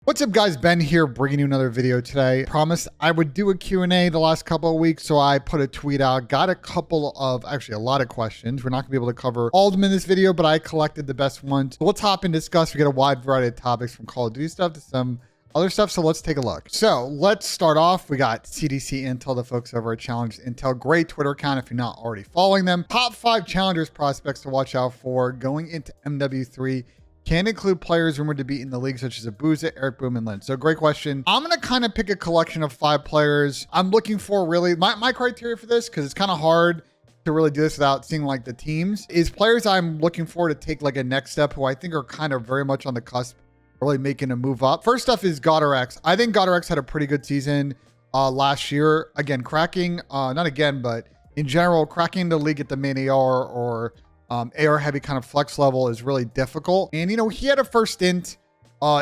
What's up guys, Ben here bringing you another video today. Promised I would do a Q&A the last couple of weeks, so I put a tweet out, got a lot of questions. We're not gonna be able to cover all of them in this video, but I collected the best ones. So let's hop and discuss. We got a wide variety of topics from Call of Duty stuff to some other stuff, so let's take a look. So let's start off. We got CDC Intel, the folks over at Challenge Intel. Great Twitter account if you're not already following them. Top 5 Challengers prospects to watch out for going into MW3. Can include players rumored to be in the league, such as Abuza, Eric Boom, and Lynn. So great question. I'm going to kind of pick a collection of 5 players. I'm looking for really, my criteria for this, because it's kind of hard to really do this without seeing like the teams, is players I'm looking for to take like a next step who I think are kind of very much on the cusp, really making a move up. First up is GodRx. I think GodRx had a pretty good season last year. Again, cracking, not again, but in general, cracking the league at the main AR or AR heavy kind of flex level is really difficult. And, you know, he had a first stint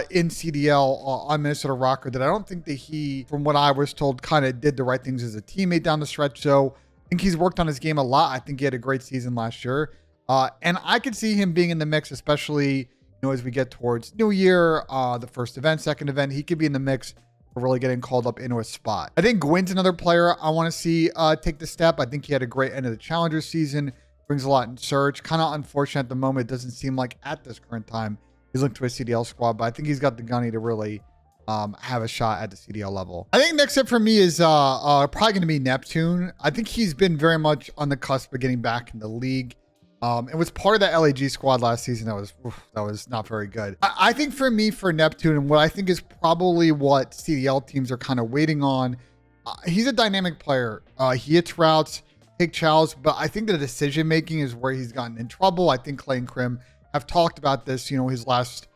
in CDL on Minnesota Rocker that I don't think that he, from what I was told, kind of did the right things as a teammate down the stretch. So I think he's worked on his game a lot. I think he had a great season last year. And I could see him being in the mix, especially, you know, as we get towards New Year, the first event, second event, he could be in the mix for really getting called up into a spot. I think Gwyn's another player I want to see take the step. I think he had a great end of the Challenger season. Brings a lot in Surge. Kind of unfortunate at the moment. It doesn't seem like at this current time he's linked to a CDL squad, but I think he's got the gunny to really have a shot at the CDL level. I think next up for me is probably going to be Neptune. I think he's been very much on the cusp of getting back in the league. It was part of that LAG squad last season that was not very good. I think for me, for Neptune, and what I think is probably what CDL teams are kind of waiting on, he's a dynamic player. He hits routes, take chows, but I think the decision making is where he's gotten in trouble. I think Clay and Krim have talked about this, you know, his last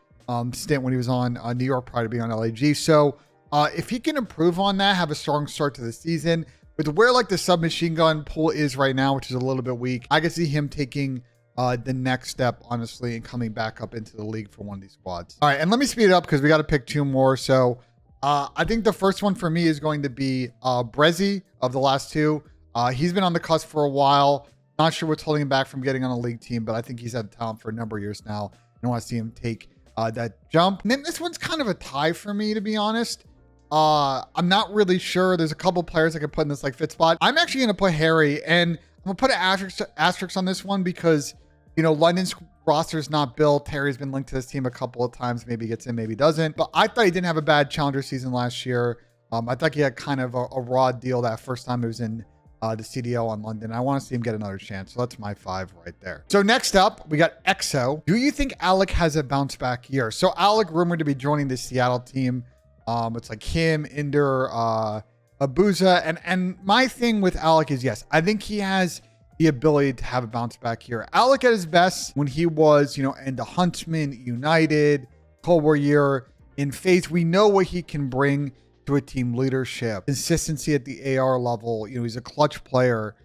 stint when he was on New York prior to being on LAG. So if he can improve on that, have a strong start to the season, with where like the submachine gun pool is right now, which is a little bit weak, I can see him taking the next step, honestly, and coming back up into the league for one of these squads. All right, and let me speed it up because we got to pick 2 more. So I think the first one for me is going to be Brezzy of the last 2. He's been on the cusp for a while. Not sure what's holding him back from getting on a league team, but I think he's had talent for a number of years now. I want to see him take that jump. And then this one's kind of a tie for me, to be honest. I'm not really sure. There's a couple players I could put in this like fit spot. I'm actually going to put Harry, and I'm going to put an asterisk on this one because, you know, London's roster is not built. Harry's been linked to this team a couple of times. Maybe gets in, maybe doesn't. But I thought he didn't have a bad Challenger season last year. I thought he had kind of a raw deal that first time he was in the CDL on London. I want to see him get another chance. So that's my 5 right there. So next up, we got EXO. Do you think Alec has a bounce back year? So Alec rumored to be joining the Seattle team. It's like him, Inder, Abuza. And my thing with Alec is, yes, I think he has the ability to have a bounce back year. Alec at his best when he was, you know, in the Huntsman, United, Cold War year, in FaZe, we know what he can bring to a team: leadership, consistency at the AR level. You know, he's a clutch player,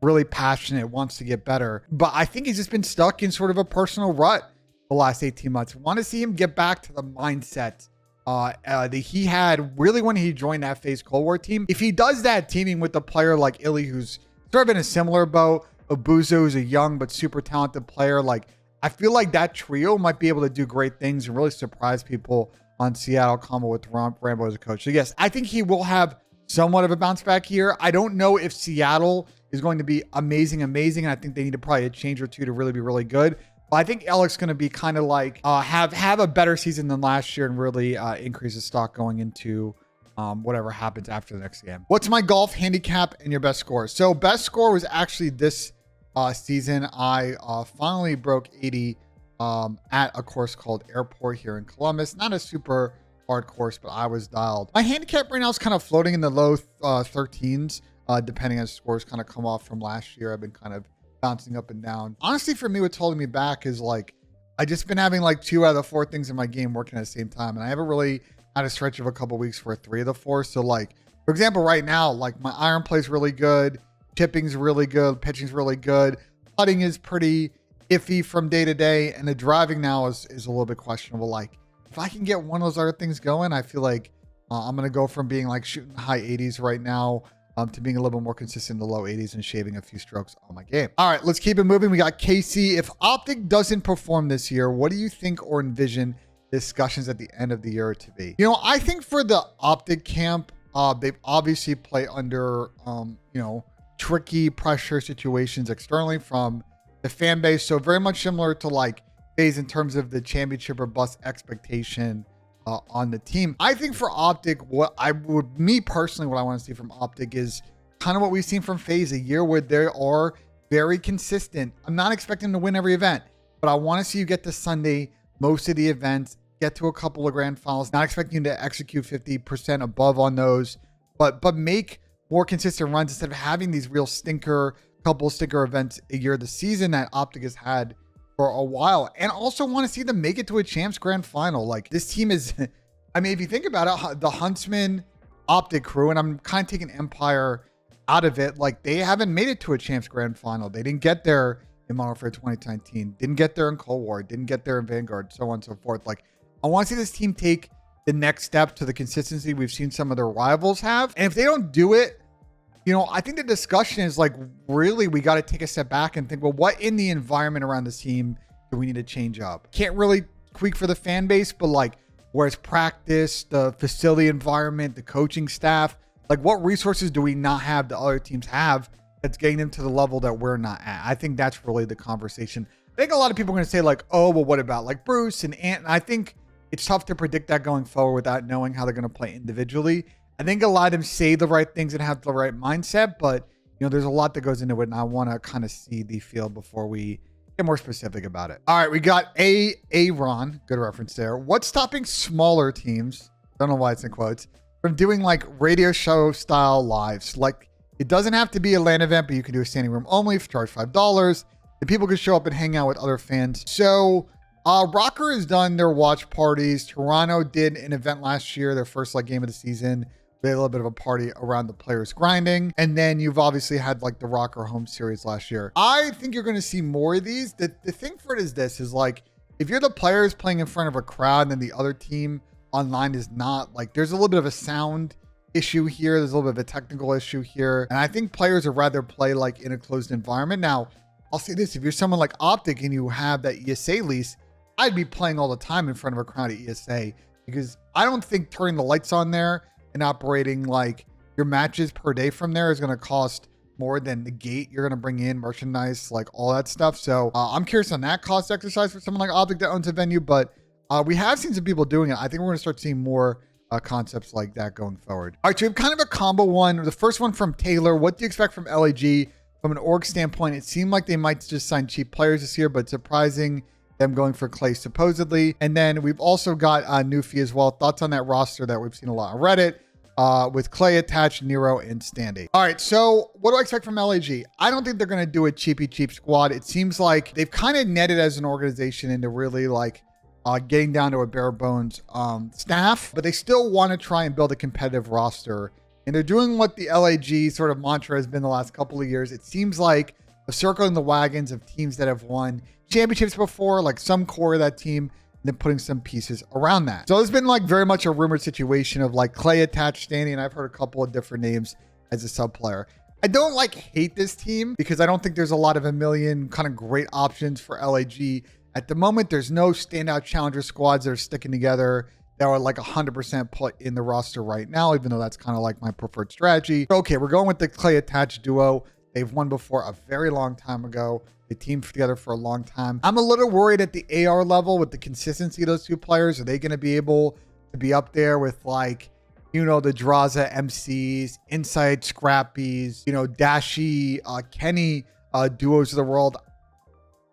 really passionate, wants to get better. But I think he's just been stuck in sort of a personal rut the last 18 months. Want to see him get back to the mindset that he had really when he joined that FaZe Cold War team. If he does that, teaming with a player like Illy, who's sort of in a similar boat, Abuza, who's a young but super talented player, like I feel like that trio might be able to do great things and really surprise people on Seattle combo with Rambo as a coach. So yes, I think he will have somewhat of a bounce back year. I don't know if Seattle is going to be amazing. And I think they need to probably a change or two to really be really good. But I think Alec's going to be kind of like have a better season than last year and really increase his stock going into whatever happens after the next game. What's my golf handicap and your best score? So best score was actually this season. I finally broke 80 at a course called Airport here in Columbus. Not a super hard course, but I was dialed. My handicap right now is kind of floating in the low 13s, depending as scores kind of come off from last year. I've been kind of bouncing up and down. Honestly, for me, what's holding me back is like, I just been having like 2 out of the 4 things in my game working at the same time. And I haven't really had a stretch of a couple weeks for 3 of the 4. So like, for example, right now, like my iron play is really good. Chipping's really good. Pitching's really good. Putting is pretty iffy from day to day, and the driving now is a little bit questionable. Like if I can get one of those other things going, I feel like I'm gonna go from being like shooting high 80s right now to being a little bit more consistent in the low 80s and shaving a few strokes on my game. All right, let's keep it moving. We got KC. If OpTic doesn't perform this year, what do you think or envision discussions at the end of the year to be. You know, I think for the OpTic camp, they've obviously played under, you know, tricky pressure situations externally from the fan base. So very much similar to like FaZe in terms of the championship or bust expectation on the team. I think for OpTic, me personally, what I want to see from OpTic is kind of what we've seen from FaZe, a year where they are very consistent. I'm not expecting them to win every event, but I want to see you get to Sunday, most of the events, get to a couple of grand finals, not expecting you to execute 50% above on those, but make more consistent runs instead of having these real couple stinker events a year this season that OpTic has had for a while. And also want to see them make it to a champs grand final. Like, this team is, I mean, if you think about it, the Huntsman OpTic crew, and I'm kind of taking Empire out of it, like they haven't made it to a champs grand final. They didn't get there in Modern Warfare 2019, didn't get there in Cold War, didn't get there in Vanguard, so on and so forth. Like, I want to see this team take the next step to the consistency we've seen some of their rivals have. And if they don't do it, you know, I think the discussion is like, really, we got to take a step back and think, well, what in the environment around this team do we need to change up? Can't really tweak for the fan base, but like, where's practice, the facility environment, the coaching staff, like what resources do we not have that other teams have that's getting them to the level that we're not at? I think that's really the conversation. I think a lot of people are going to say like, oh, well, what about like Bruce and Ant? And I think it's tough to predict that going forward without knowing how they're going to play individually. I think a lot of them say the right things and have the right mindset, but you know, there's a lot that goes into it, and I want to kind of see the field before we get more specific about it. All right, we got Aaron, good reference there. What's stopping smaller teams, don't know why it's in quotes, from doing like radio show style lives? Like, it doesn't have to be a LAN event, but you can do a standing room only for charge $5, and people can show up and hang out with other fans. So Rocker has done their watch parties. Toronto did an event last year, their first like game of the season. They had a little bit of a party around the players grinding. And then you've obviously had like the Rocker home series last year. I think you're going to see more of these. The thing for it is this, is like, if you're the players playing in front of a crowd and then the other team online is not, like, there's a little bit of a sound issue here. There's a little bit of a technical issue here. And I think players would rather play like in a closed environment. Now, I'll say this, if you're someone like OpTic and you have that ESA lease, I'd be playing all the time in front of a crowd at ESA, because I don't think turning the lights on there and operating like your matches per day from there is going to cost more than the gate you're going to bring in, merchandise, like all that stuff. So I'm curious on that cost exercise for someone like OpTic that owns a venue, but we have seen some people doing it. I think we're going to start seeing more concepts like that going forward. All right, so we have kind of a combo one. The first one from Taylor. What do you expect from LAG from an org standpoint? It seemed like they might just sign cheap players this year, but surprising them going for Clay supposedly. And then we've also got Newfie as well. Thoughts on that roster that we've seen a lot on Reddit with Clay attached, Nero, and Standy. All right, so what do I expect from LAG? I don't think they're going to do a cheap squad. It seems like they've kind of netted as an organization into really like getting down to a bare bones staff, but they still want to try and build a competitive roster. And they're doing what the LAG sort of mantra has been the last couple of years. It seems like circling the wagons of teams that have won championships before, like some core of that team, and then putting some pieces around that. So it's been like very much a rumored situation of like Clay attached, Standing, and I've heard a couple of different names as a sub player. I don't like hate this team because I don't think there's a lot of a million kind of great options for LAG. At the moment, there's no standout challenger squads that are sticking together that are like 100% put in the roster right now, even though that's kind of like my preferred strategy. Okay, we're going with the Clay attached duo. They've won before a very long time ago. They teamed together for a long time. I'm a little worried at the AR level with the consistency of those two players. Are they going to be able to be up there with like, you know, the Draza MCs, Insight Scrappies, you know, Dashy, Kenny duos of the world?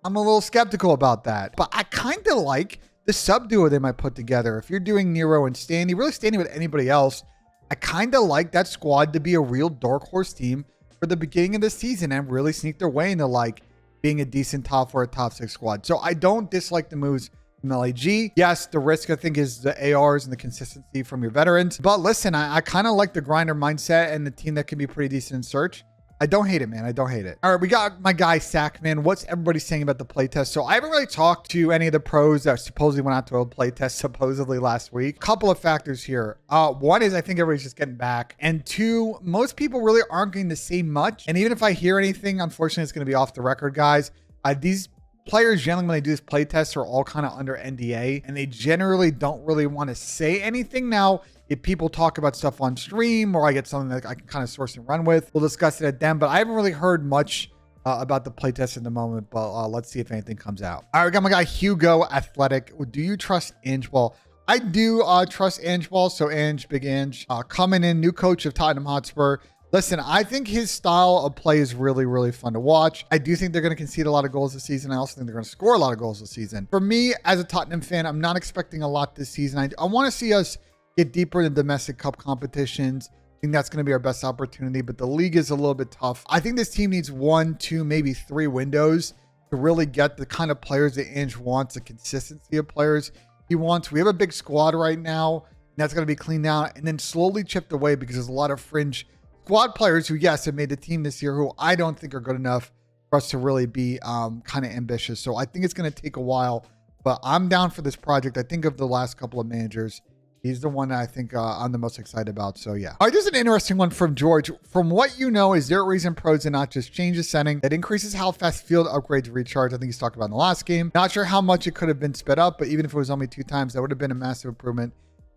I'm a little skeptical about that, but I kind of like the sub duo they might put together. If you're doing Nero and Standy, really standing with anybody else, I kind of like that squad to be a real dark horse team for the beginning of the season and really sneak their way into like being a decent top 4 or top 6 squad. So I don't dislike the moves from LAG. Yes, the risk I think is the ARs and the consistency from your veterans. But listen, I kind of like the grinder mindset and the team that can be pretty decent in search. I don't hate it, man. I don't hate it. All right, we got my guy, Sackman. What's everybody saying about the playtest? So I haven't really talked to any of the pros that supposedly went out to a playtest supposedly last week. Couple of factors here. One is I think everybody's just getting back. And two, most people really aren't going to say much. And even if I hear anything, unfortunately, it's going to be off the record, guys. These players generally, when they do this playtest, are all kind of under NDA, and they generally don't really want to say anything. Now, if people talk about stuff on stream, or I get something that I can kind of source and run with, we'll discuss it at them. But I haven't really heard much about the playtest in the moment, but let's see if anything comes out. All right, we got my guy Hugo Athletic. Do you trust Ange? Well, I do trust Ange. So Ange, big Ange, coming in, new coach of Tottenham Hotspur. Listen, I think his style of play is really, really fun to watch. I do think they're going to concede a lot of goals this season. I also think they're going to score a lot of goals this season. For me, as a Tottenham fan, I'm not expecting a lot this season. I want to see us get deeper in domestic cup competitions. I think that's going to be our best opportunity, but the league is a little bit tough. I think this team needs 1, 2, maybe 3 windows to really get the kind of players that Ange wants, the consistency of players he wants. We have a big squad right now, and that's going to be cleaned out and then slowly chipped away because there's a lot of fringe squad players who, yes, have made the team this year, who I don't think are good enough for us to really be kind of ambitious. So I think it's going to take a while, but I'm down for this project. I think of the last couple of managers, he's the one that I think I'm the most excited about. So yeah. All right, this is an interesting one from George. From what you know, is there a reason pros did not just change the setting that increases how fast field upgrades recharge? I think he's talked about in the last game. Not sure how much it could have been sped up, but even if it was only 2 times, that would have been a massive improvement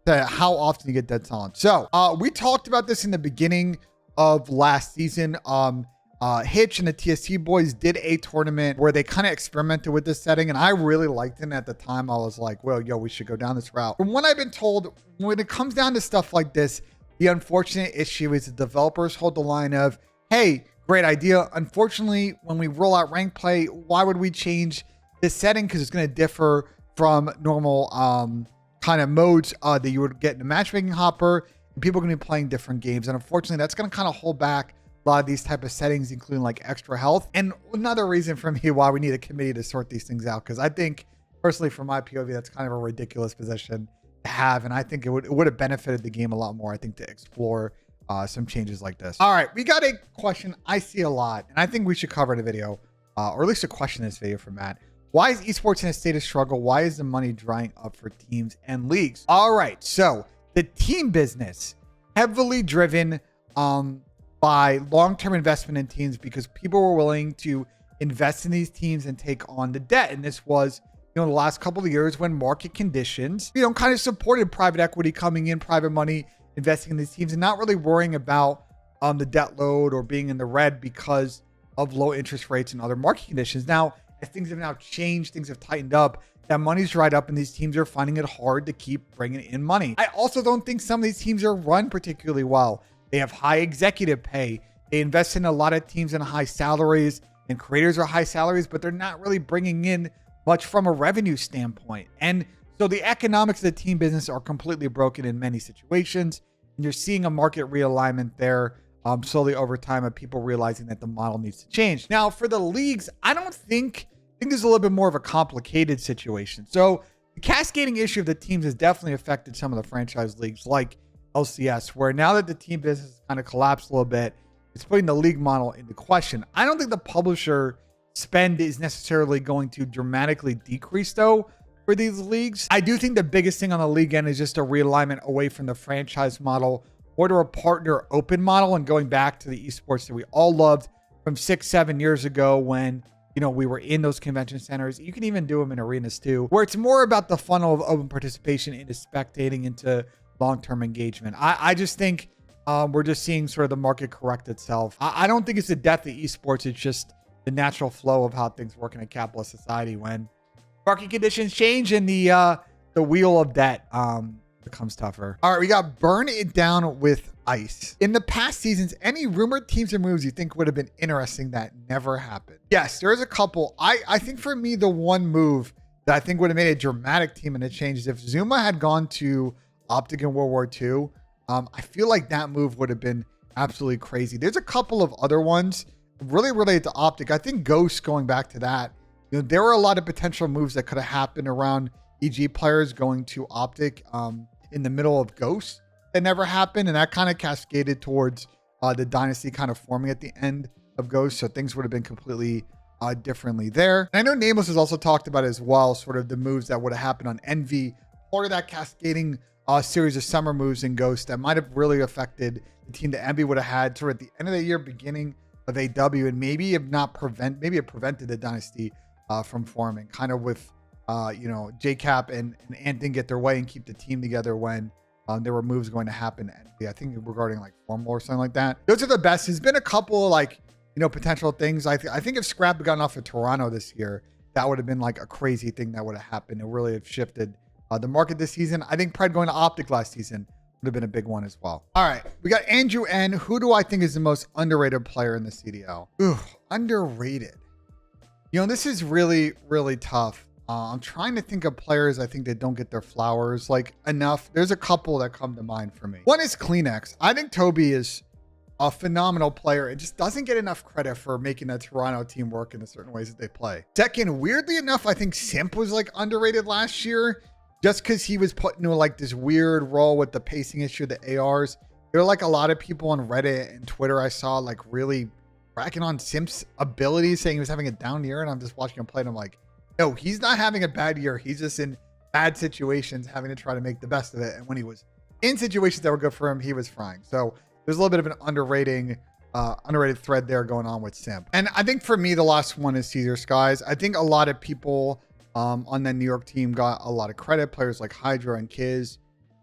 to how often you get dead silence. So we talked about this in the beginning of last season. Hitch and the TST boys did a tournament where they kind of experimented with this setting, and I really liked it. And at the time, I was like, well, yo, we should go down this route. From what I've been told, when it comes down to stuff like this, the unfortunate issue is the developers hold the line of, hey, great idea. Unfortunately, when we roll out rank play, why would we change this setting? Because it's going to differ from normal kind of modes that you would get in a matchmaking hopper. And people are going to be playing different games. And unfortunately, that's going to kind of hold back a lot of these type of settings, including like extra health. And another reason for me why we need a committee to sort these things out, because I think personally, from my POV, that's kind of a ridiculous position to have. And I think it would have benefited the game a lot more, I think, to explore some changes like this. All right, we got a question I see a lot, and I think we should cover in a video, or at least a question in this video from Matt. Why is esports in a state of struggle? Why is the money drying up for teams and leagues? All right, so the team business, heavily driven by long-term investment in teams, because people were willing to invest in these teams and take on the debt. And this was, the last couple of years when market conditions, kind of supported private equity coming in, private money investing in these teams, and not really worrying about the debt load or being in the red because of low interest rates and other market conditions. Now, as things have now changed, things have tightened up, that money's dried up, and these teams are finding it hard to keep bringing in money. I also don't think some of these teams are run particularly well. They have high executive pay. They invest in a lot of teams in high salaries, and creators are high salaries, but they're not really bringing in much from a revenue standpoint. And so the economics of the team business are completely broken in many situations. And you're seeing a market realignment there slowly over time of people realizing that the model needs to change. Now, for the leagues, I think there's a little bit more of a complicated situation. So the cascading issue of the teams has definitely affected some of the franchise leagues like LCS, where now that the team business has kind of collapsed a little bit, it's putting the league model into question. I don't think the publisher spend is necessarily going to dramatically decrease, though, for these leagues. I do think the biggest thing on the league end is just a realignment away from the franchise model or to a partner open model, and going back to the esports that we all loved from 6-7 years ago when we were in those convention centers. You can even do them in arenas too, where it's more about the funnel of open participation into spectating, into long-term engagement. I just think we're just seeing sort of the market correct itself. I don't think it's the death of esports. It's just the natural flow of how things work in a capitalist society when market conditions change and the wheel of debt becomes tougher. All right, we got Burn It Down with Ice. In the past seasons, any rumored teams or moves you think would have been interesting that never happened? Yes, there is a couple. I think for me, the one move that I think would have made a dramatic team and a change is if Zuma had gone to OpTic in World War II. I feel like that move would have been absolutely crazy. There's a couple of other ones really related to OpTic. I think Ghost, going back to that, there were a lot of potential moves that could have happened around EG players going to OpTic in the middle of Ghost that never happened. And that kind of cascaded towards the dynasty kind of forming at the end of Ghost. So things would have been completely differently there. And I know Nameless has also talked about as well, sort of the moves that would have happened on Envy, part of that cascading series of summer moves in Ghost that might have really affected the team that Envy would have had sort of at the end of the year, beginning of AW, and maybe it prevented the dynasty from forming, kind of with, JCap and Ant didn't get their way and keep the team together when there were moves going to happen. I think regarding like formal or something like that. Those are the best. There's been a couple like, potential things. I think if Scrap had gotten off of Toronto this year, that would have been like a crazy thing that would have happened. It really have shifted the market this season. I think Pride going to OpTic last season would have been a big one as well. All right, we got Andrew N. Who do I think is the most underrated player in the CDL? Ooh, underrated. This is really, really tough. I'm trying to think of players I think that don't get their flowers like enough. There's a couple that come to mind for me. One is Kleenex. I think Toby is a phenomenal player. It just doesn't get enough credit for making a Toronto team work in the certain ways that they play. Second, weirdly enough, I think Simp was like underrated last year just because he was put into like this weird role with the pacing issue, the ARs. There are like a lot of people on Reddit and Twitter I saw like really cracking on Simp's abilities, saying he was having a down year, and I'm just watching him play and I'm like, no, he's not having a bad year. He's just in bad situations, having to try to make the best of it. And when he was in situations that were good for him, he was frying. So there's a little bit of an underrated thread there going on with Simp. And I think for me, the last one is Caesar Skies. I think a lot of people on the New York team got a lot of credit, players like Hydra and Kiz.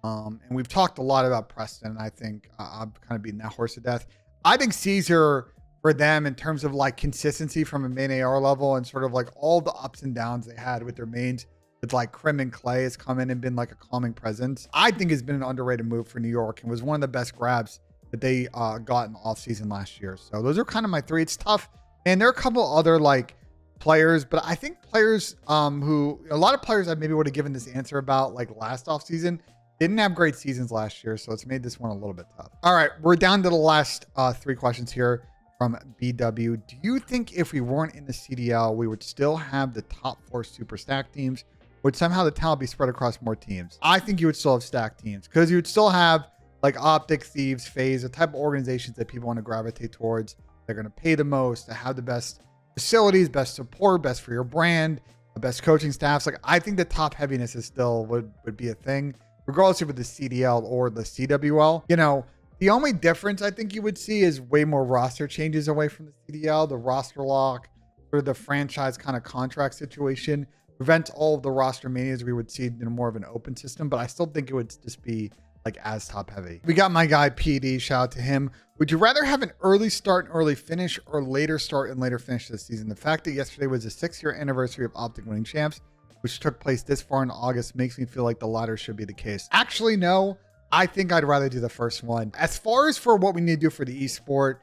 And we've talked a lot about Preston. I think I've kind of beaten that horse to death. I think Caesar, for them in terms of like consistency from a main AR level and sort of like all the ups and downs they had with their mains, with like Krim and Clay has come in and been like a calming presence. I think has been an underrated move for New York and was one of the best grabs that they got in the offseason last year. So those are kind of my three. It's tough. And there are a couple other like players, but I think players who a lot of players I maybe would have given this answer about like last offseason didn't have great seasons last year. So it's made this one a little bit tough. All right, we're down to the last three questions here. From BW, do you think if we weren't in the CDL, we would still have the top 4 super stack teams? Would somehow the talent be spread across more teams? I think you would still have stack teams because you would still have like OpTic, Thieves, FaZe, the type of organizations that people want to gravitate towards. They're going to pay the most, to have the best facilities, best support, best for your brand, the best coaching staffs. Like I think the top heaviness is still would be a thing, regardless of the CDL or the CWL. The only difference I think you would see is way more roster changes away from the CDL, the roster lock, or the franchise kind of contract situation prevents all of the roster manias we would see in more of an open system. But I still think it would just be like as top heavy. We got my guy PD, shout out to him. Would you rather have an early start and early finish or later start and later finish this season? The fact that yesterday was the 6-year anniversary of OpTic winning champs, which took place this far in August, makes me feel like the latter should be the case. Actually, no. I think I'd rather do the first one. As far as for what we need to do for the esport,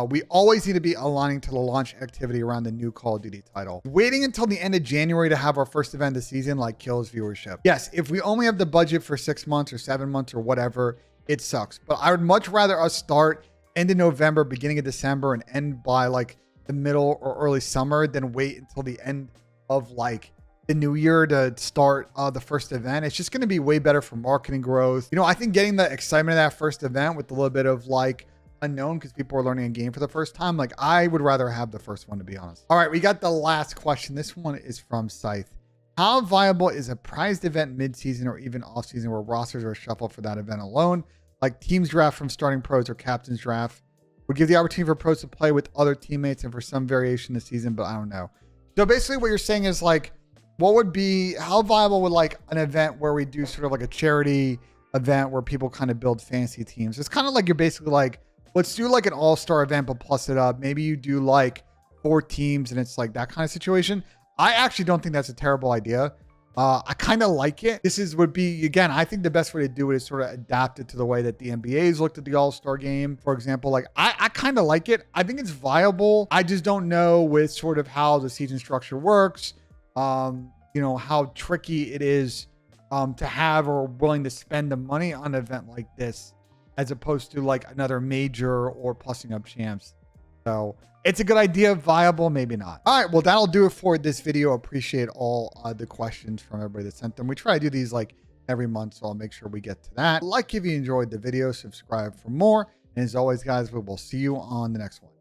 we always need to be aligning to the launch activity around the new Call of Duty title. Waiting until the end of January to have our first event this season like kills viewership. Yes, if we only have the budget for 6 months or 7 months or whatever, it sucks. But I would much rather us start end of November, beginning of December, and end by like the middle or early summer than wait until the end of like the new year to start the first event. It's just going to be way better for marketing growth. I think getting the excitement of that first event with a little bit of like unknown because people are learning a game for the first time. Like I would rather have the first one, to be honest. All right, we got the last question. This one is from Scythe. How viable is a prized event mid-season or even off-season where rosters are shuffled for that event alone? Like teams draft from starting pros or captains draft would give the opportunity for pros to play with other teammates and for some variation this season, but I don't know. So basically what you're saying is like, how viable would like an event where we do sort of like a charity event where people kind of build fantasy teams? It's kind of like you're basically like, let's do like an all-star event, but plus it up. Maybe you do like 4 teams and it's like that kind of situation. I actually don't think that's a terrible idea. I kind of like it. Would be, again, I think the best way to do it is sort of adapt it to the way that the NBA's looked at the all-star game. For example, like I kind of like it. I think it's viable. I just don't know with sort of how the season structure works. How tricky it is to have or willing to spend the money on an event like this as opposed to like another major or plussing up champs. So it's a good idea, viable, maybe not. All right, well, that'll do it for this video. Appreciate all the questions from everybody that sent them. We try to do these like every month, so I'll make sure we get to that. Like if you enjoyed the video, subscribe for more. And as always, guys, we will see you on the next one.